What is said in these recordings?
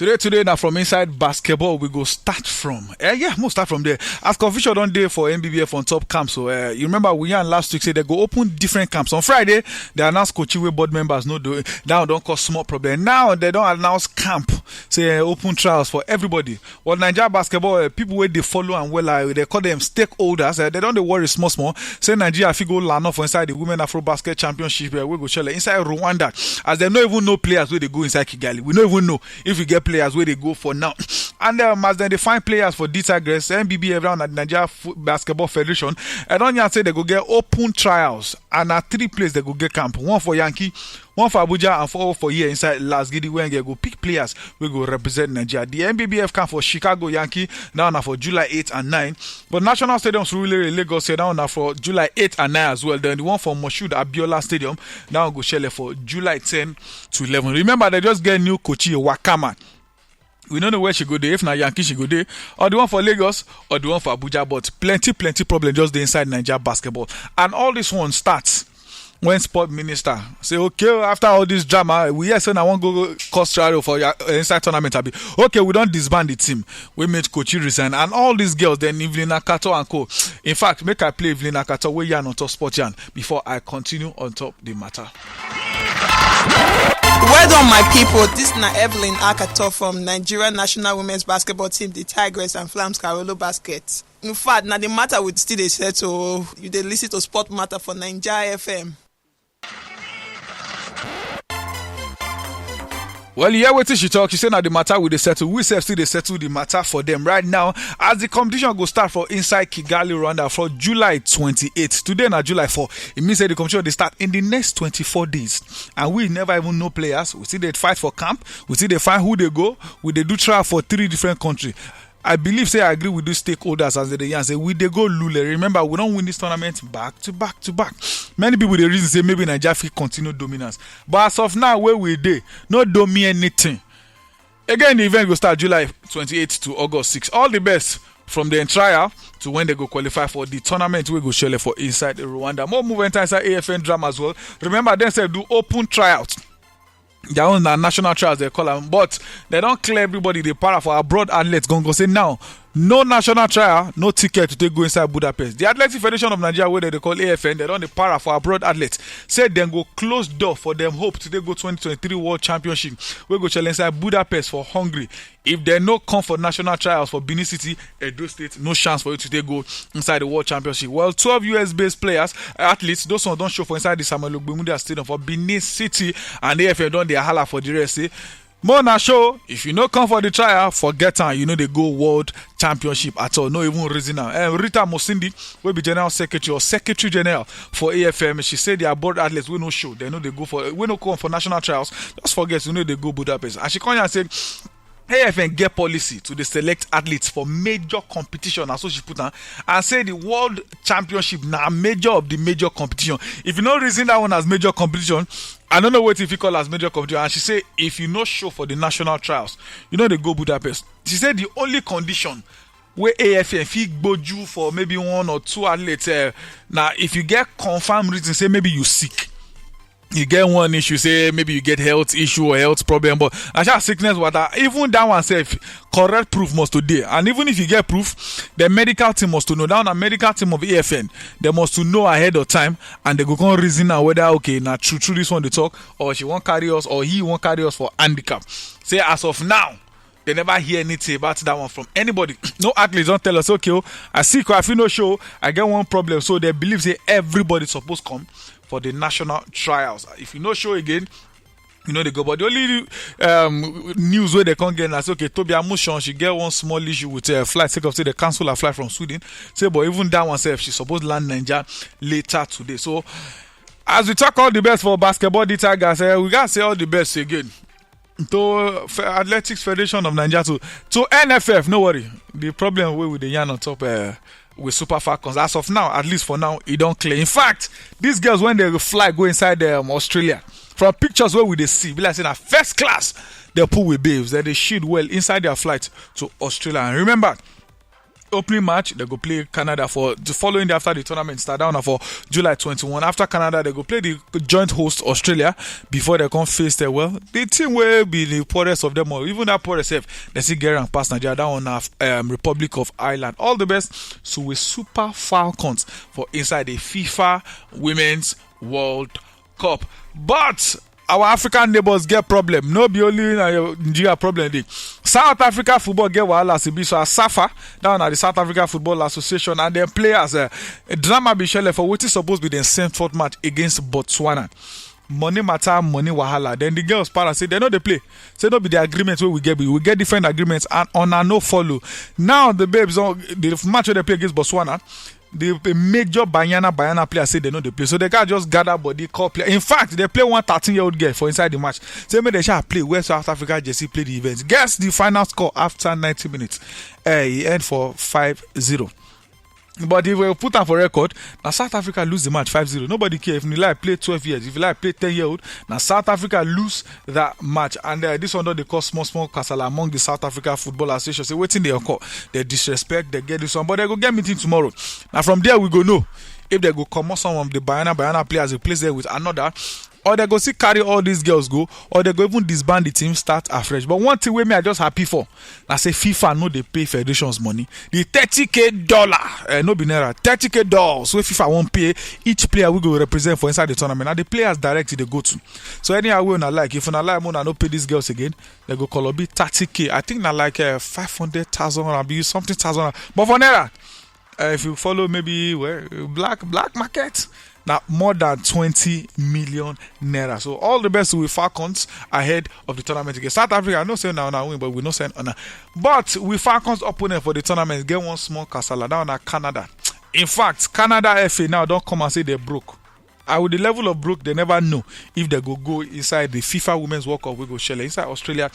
Today now from inside basketball we go start from. We'll start from there. As official on day for NBBF on top camp. So you remember we and last week say they go open different camps. On Friday they announced Kochiwe board members no do now don't cause small problem. Now they don't announce camp. Say open trials for everybody. What Naija basketball people where they follow and they call them stakeholders. They don't worry small. Say Nigeria if you go lano for inside the Women Afro Basket Championship we go shell inside Rwanda. As they don't even know players where they go inside Kigali. We don't even know if we get players where they go for now. And as then they find players for Disagress, NBB around at Nigeria Basketball Federation, I don't say they go get open trials. And at 3 places they go get camp. One for Yankee, one for Abuja, and 4 for here inside Las Gidi where they go pick players we go represent Nigeria. The NBBF camp for Chicago Yankee now for July 8 and 9. But National Stadium's ruler Lagos say now for July 8 and 9 as well. Then the one for Moshood Abiola Stadium now go shell for July 10 to 11. Remember they just get new coach Wakama. We don't know where she go there. If not Yankee, she go there. Or the one for Lagos, or the one for Abuja. But plenty problem just there inside Nigeria basketball. And all this one starts when sport minister say, okay, after all this drama, we say I want to go cost trial for inside tournament. Okay, we don't disband the team. We made Coach resign. And all these girls, then Evelyn Akato and co. In fact, make I play Evelyn Akato way on top sport yan before I continue on top the matter. Well done, my people. This is Evelyn Akato from Nigeria National Women's Basketball Team, the Tigress and Flams Carolo Basket. In fact, now the matter with still they said so you they listen to Sport Matter for naijafm. Well, yeah, what she talk? She said now the matter with the settle. We still they settle the matter for them right now. As the competition go start for inside Kigali, Rwanda for July 28th. Today now July 4. It means that the competition they start in the next 24 days. And we never even know players. We see they fight for camp. We see they find who they go. We they do trial for 3 different countries. I believe, say, I agree with these stakeholders as they say, we they go Lule. Remember, we don't win this tournament back to back. Many people, the reason say maybe Nigeria continue dominance. But as of now, where we dey, no dominate anything. Again, the event will start July 28th to August 6th. All the best from the trial to when they go qualify for the tournament we go shell for inside Rwanda. More movement inside AFN drama as well. Remember, then say do open tryouts. Their own national trials they call them, but they don't clear everybody. They para for abroad athletes. Go say now, no national trial, no ticket to take go inside Budapest. The Athletic Federation of Nigeria, where they call AFN, they don't para for abroad athletes. Said then go close door for them. Hope to they go 2023 World Championship. We go challenge inside Budapest for Hungary. If they no come for national trials for Benin City, Edo State, no chance for you to take go inside the World Championship. Well, 12 US-based players, athletes, those ones don't show for inside the Samuel Ogbemudia Stadium for Benin City, and AFN don't they holla for the rest. More na show, if you no come for the trial, forget her. You know they go World Championship at all. No even reason now. Rita Mosindi will be General Secretary or Secretary General for AFM. She said their board athletes will no show. They know they go for we no come for national trials. Just forget, you know they go Budapest. And she come here and said AFN get policy to the select athletes for major competition, and so she put on and say the World Championship now major of the major competition. If you know reason that one as major competition, I don't know what if you call as major competition. And she say if you no show for the national trials, you know they go Budapest. She said the only condition where AFN fit gboju for maybe 1 or 2 athletes now if you get confirmed reason, say maybe you sick. You get one issue, say maybe you get health issue or health problem, but actually sickness, water, even that one self, correct proof must today. And even if you get proof, the medical team must to know. Down a medical team of AFN, they must to know ahead of time, and they go come reason now whether okay, now true this one they talk, or she won't carry us, or he won't carry us for handicap. Say as of now, they never hear anything about that one from anybody. No athletes don't tell us, okay, I see I feel no show, I get one problem. So they believe say everybody supposed come for the national trials. If you no show again, you know they go. But the only news where they can't get is okay, Toby Amushon, she get one small issue with a flight. Take off, say they cancel her flight from Sweden. Say, but even that one self, she supposed to land Naija later today. So as we talk all the best for basketball, the Tigers, we gotta say all the best again to Athletics Federation of Nigeria, to NFF. No worry, the problem with the yarn on top with Super Falcons as of now, at least for now, it don't clear. In fact, these girls when they fly go inside Australia, from pictures where we they see, be like saying first class, they pull with babes, that they shield well inside their flight to Australia. And remember, opening match, they go play Canada for the following day after the tournament start down for July 21. After Canada, they go play the joint host Australia before they come face the team will be the poorest of them all. Even that poorest they see get rank past Nigeria down on Republic of Ireland. All the best. So we Super Falcons for inside the FIFA Women's World Cup. But our African neighbors get problem. No be only Nigeria problem. South Africa football get wahala CB. So SAFA down at the South Africa Football Association and their players a drama be shele for what is supposed to be the same fourth match against Botswana. Money matter, money wahala. Then the girls para say they know they play. Say no be the agreements where we get different agreements and on a no follow. Now the babes on the match where they play against Botswana. The major Bayana player say they know they play. So they can't just gather body, call player. In fact, they play one 13-year-old girl for inside the match. So maybe they shall play where South Africa Jesse play the event. Guess the final score after 90 minutes. He end for 5-0. But if we put on for record, now South Africa lose the match 5-0. Nobody care if you like play 12 years, if you like play 10-year-old. Now South Africa lose that match, and this one they cause small casala among the South Africa Football Association. Say waiting they occur, they disrespect, they get this one, but they go get meeting tomorrow. Now from there we go know if they go come out some of the Bayana players, replace them with another. Or they go see carry all these girls go, or they go even disband the team, start afresh. But one thing me I just happy for, I say FIFA no they pay federations money. The $30,000, no binera, $30,000. So FIFA won't pay each player we go represent for inside the tournament. And the players directly they go to. So anyhow we not like if you not like more no pay these girls again, they go call be $30,000. I think not like 500,000 or be something thousand. But for naira, if you follow maybe black market. Now more than 20 million naira. So all the best with Falcons ahead of the tournament against South Africa. I know saying now win, but we no saying honor. But with Falcons opponent for the tournament, get one small casala down at Canada. In fact, Canada FA now don't come and say they broke. And with the level of broke, they never know if they go inside the FIFA Women's World Cup. We go shell inside Australia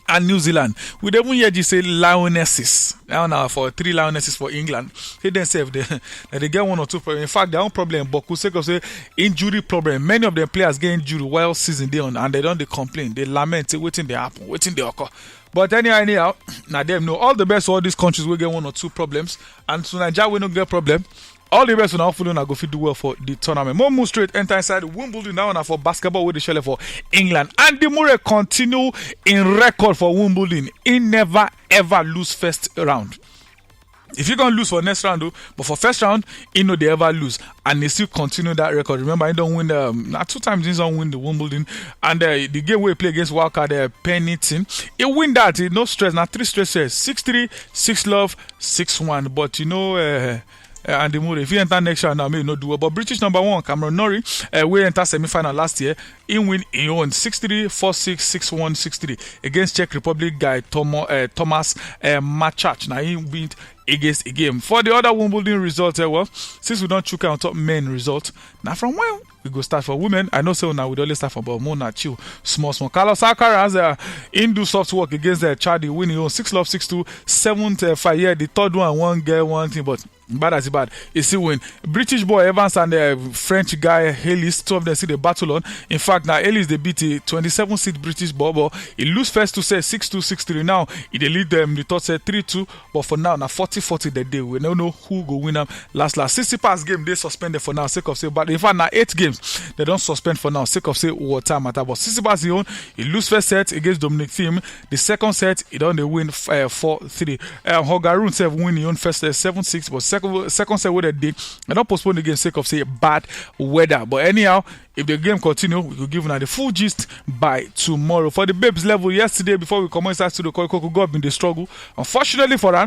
and New Zealand. We don't even hear say lionesses. Now for 3 lionesses for England. They themselves they get 1 or 2 problems. In fact, their own problem, but could say injury problem. Many of them players get injured while season day on, and they don't complain. They lament, say waiting they happen, waiting they occur. But anyhow, now them know all the best for all these countries will get 1 or 2 problems, and so Naija will not get problem. All the best now follow now go fit do well for the tournament. More move straight enter inside Wimbledon now for basketball with the shell for England. Andy Murray continue in record for Wimbledon. He never ever lose first round. If you're gonna lose for next round though, but for first round, he know they ever lose, and they still continue that record. Remember, he don't win 2 times. He don't win the Wimbledon, and the game where he play against Wildcard Pennington, he win that. No stress. Now 3 straight sets: 6-3, 6-love, 6-1. But you know. And the Murray, if he enter next round now, maybe not do well. But British number 1, Cameron Norrie, we enter semi-final last year. He win in 6-3, 4-6, 6-1, 6-3 against Czech Republic guy Thomas Machach. Now he beat against a game. For the other Wimbledon results, since we don't choke on top men result, now from where we go start for women. I know so now we only start for but more not chill. Small. Carlos Alcaraz do soft work against Chadi, winning 6-love, 6-2, 7-5. Yeah, the third one girl, one thing, but bad as bad. He still win. British boy Evans and the French guy Hayes, 2 of them see the battle on. In fact, now Hayes they beat a 27-seed British boy. He lose first 2 sets, 6-2, 6-3. Now he lead them the third set 3-2. But for now 40-40 the day. We don't know who go win them last. 60 pass game they suspended for now sake of say. But in fact now 8 games they don't suspend for now sake of say water matter. But 60 pass he lose first set against Dominic Thiem. The second set he don't they win 4-3. Hogarun said win his own first set 7-6. But second set where they did, I don't postpone the game sake of say bad weather. But anyhow, if the game continue, we will give now the full gist by tomorrow. For the babes level, yesterday before we come inside to the Coco got in the struggle. Unfortunately for her,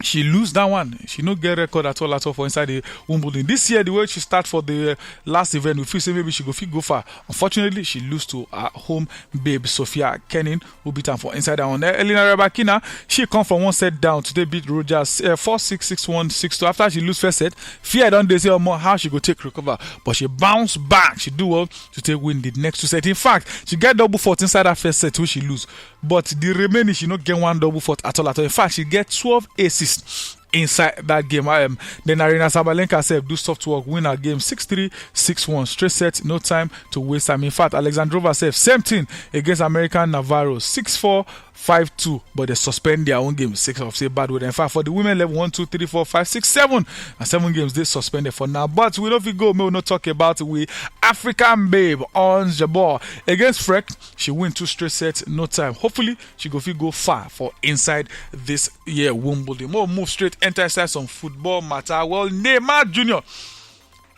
she lose that one. She no get record at all for inside the Wimbledon. This year, the way she start for the last event, we feel say maybe she go far. Unfortunately, she lose to her home babe Sophia Kenin, who beat her for inside that one. Elena Rybakina, she come from 1 set down. Today beat Rogers 4-6, 6-1, 6-2. After she lose first set, fear don't they say more how she go take recover, but she bounce back. She do well to take win the next 2 sets. In fact, she get double fault inside that first set which she lose, but the remaining she not get 1 double fault at all. In fact, she get 12 aces inside that game. Then Arina Sabalenka said do soft work, win her game 6-3, 6-1, straight set, no time to waste time. In fact, Alexandrova said same thing against American Navarro 6-4, 5-2, but they suspend their own games, 6 of say bad weather. In fact, for the women level 1, 2, 3, 4, 5, 6, 7, and 7 games they suspended for now. But we don't go, we will not talk about we African babe on the ball against Freck. She win 2 straight sets, no time. Hopefully, she go far for inside this year Wimbledon. More move straight, enter inside some football matter. Well, Neymar Jr.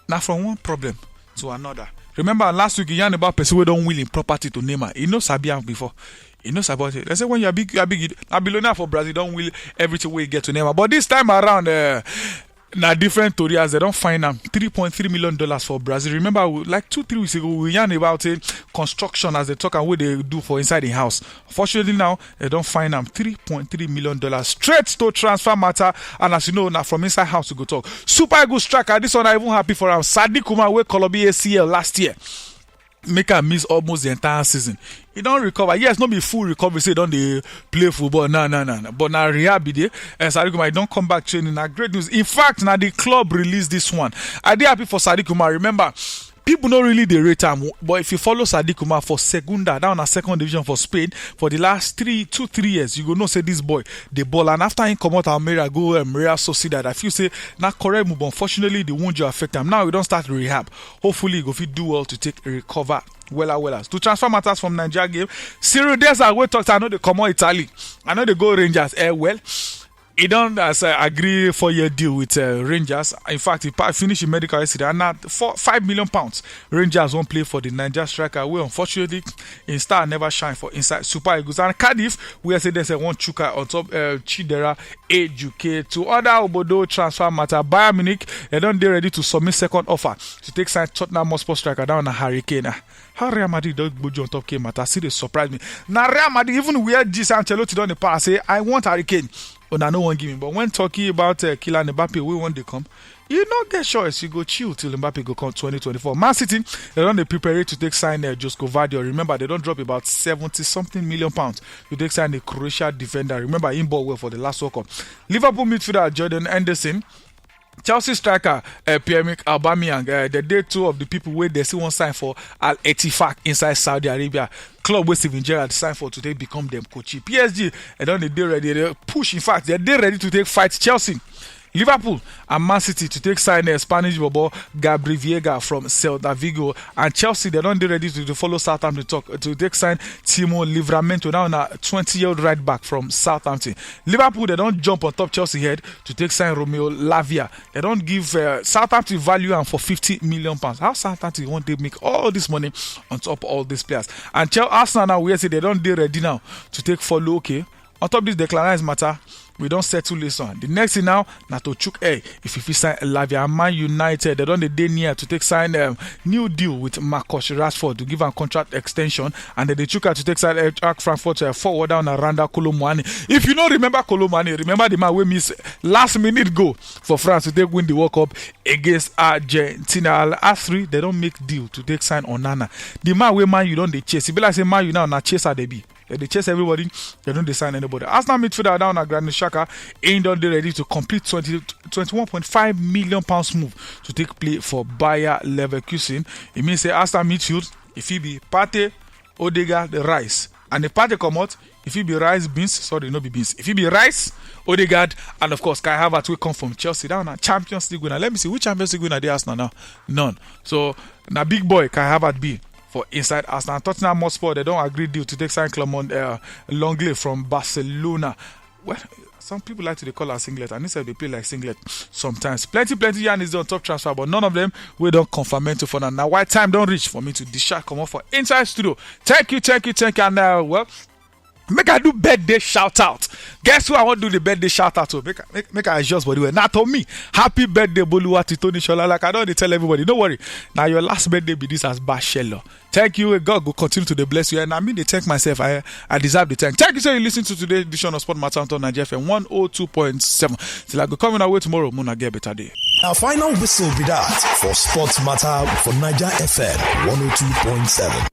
Now from one problem to another. Remember last week, you yarn about person who don't will in property to Neymar. He knows Sabian before. He knows about it. They say when you are big, you are big. A billionaire for Brazil don't will everything where you get to Neymar. But this time around, now different story as they don't find $3.3 million for Brazil. Remember, like 2-3 weeks ago, we yarn about construction as they talk and what they do for inside the house. Unfortunately, now they don't find $3.3 million straight to transfer matter. And as you know, now from inside house we go talk. Super good striker. This one I even happy for him. Sadiq Umar with Colombia ACL last year. Make her miss almost the entire season. He don't recover. Yes, not be full recovery. Say don't they play football? No. But now rehab day. Sadiq Umar don't come back training. Now great news. In fact, now the club released this one. I did happy for Sadiq Umar. Remember, people don't really they rate him, but if you follow Sadiq Umar for Segunda, down a second division for Spain for the last 3 years, you go know say this boy the ball. And after he come out Almeria, go Real Sociedad. I feel say now correct move. Unfortunately, the wound you affect him. Now we don't start rehab. Hopefully, he go fit do well to take recover. Well. To transfer matters from Nigeria game, Cyril Deza we talked. I know they come out Italy. I know they go Rangers. He don't agree 4-year deal with Rangers. In fact, he finished in medical yesterday. And now £5 million Rangers won't play for the Nigeria striker. We unfortunately in star never shine for inside Super Eagles. And Cardiff, we say there's one chuka on top Chidera Ejuke. To other Obodo transfer matter, Bayern Munich, they don't they ready to submit second offer to take sign Tottenham Hotspur striker down a Hurricane. How Real Madrid don't go on top game matter? See, they surprise me. Now Real Madrid, even weird G. Ancelotti done the pass, say I want Hurricane. But I no one give him. But when talking about Kylian Mbappe, we want to come. You not get choice. You go chill till Mbappe go come 2024. Man City, they don't prepare to take sign Josko Vardio. Remember, they don't drop about 70-something million pounds to take sign the Croatia defender. Remember, in ball well for the last World Cup. Liverpool midfielder Jordan Henderson. Chelsea striker Pierre-Emerick Aubameyang, the day 2 of the people where they see one sign for Al Ettifaq inside Saudi Arabia. Club where Steven Gerrard signed for today become them coach. PSG, and then they ready. They push. In fact, they're ready to take fight Chelsea. Liverpool and Man City to take sign Spanish bobo Gabri Viega from Celta Vigo, and Chelsea they don't ready to follow Southampton to take sign Timo Livramento now a 20-year-old right back from Southampton. Liverpool they don't jump on top Chelsea head to take sign Romeo Lavia. They don't give Southampton value and for £50 million. How Southampton want to make all this money on top of all these players? And Arsenal now we say they don't ready now to take follow. Okay, on top of this declaration matter. We don't settle this one. The next thing now, to chook if you sign Lavia. Man United, they don't the day near to take sign new deal with Marcus Rashford to give a contract extension, and then they took her to take sign Frankfurt forward down Randa Colomani. If you don't remember Colomani, remember the man we miss last minute goal for France to take win the World Cup against Argentina. Al Asri, they don't make deal to take sign Onana. The man we man you don't they chase. It be like say man you now na chase they be. They chase everybody, they don't sign anybody. Arsenal midfielder down at Granit Xhaka ain't done ready to complete £21.5 million move to take play for Bayer Leverkusen. It means say Arsenal midfield, if he be Partey, Odegaard, the Rice. And the Partey come out, if he be Rice, beans, sorry, no be beans. If he be Rice, Odegaard, and of course Kai Havertz will come from Chelsea down at Champions League winner. Let me see, which Champions League winner they Arsenal now? None. So, now big boy Kai Havertz be for inside Arsenal. Tottenham Hotspur, they don't agree deal to take sign Clement Longley from Barcelona. Well, some people like to call her singlet, and instead they play like singlet sometimes. Plenty yarn is on top transfer, but none of them we don't confirm to for now. Now, why time don't reach for me to discharge come off for inside studio. Thank you, and well. Make I do birthday shout out. Guess who I want to do the birthday shout out to? Make I adjust body well. Not to me. Happy birthday, Boluwati Tony Shola. Like I don't tell everybody. Don't worry. Now your last birthday be this as Bachelor. Thank you. God will continue to bless you. And I mean they thank myself. I deserve the thank. Thank you, sir. You listen to today's edition of Sport Matter on naijafm 102.7. Till I go coming away tomorrow. Muna get better day. Our final whistle be that for Sports Matter for Naija FM 102.7.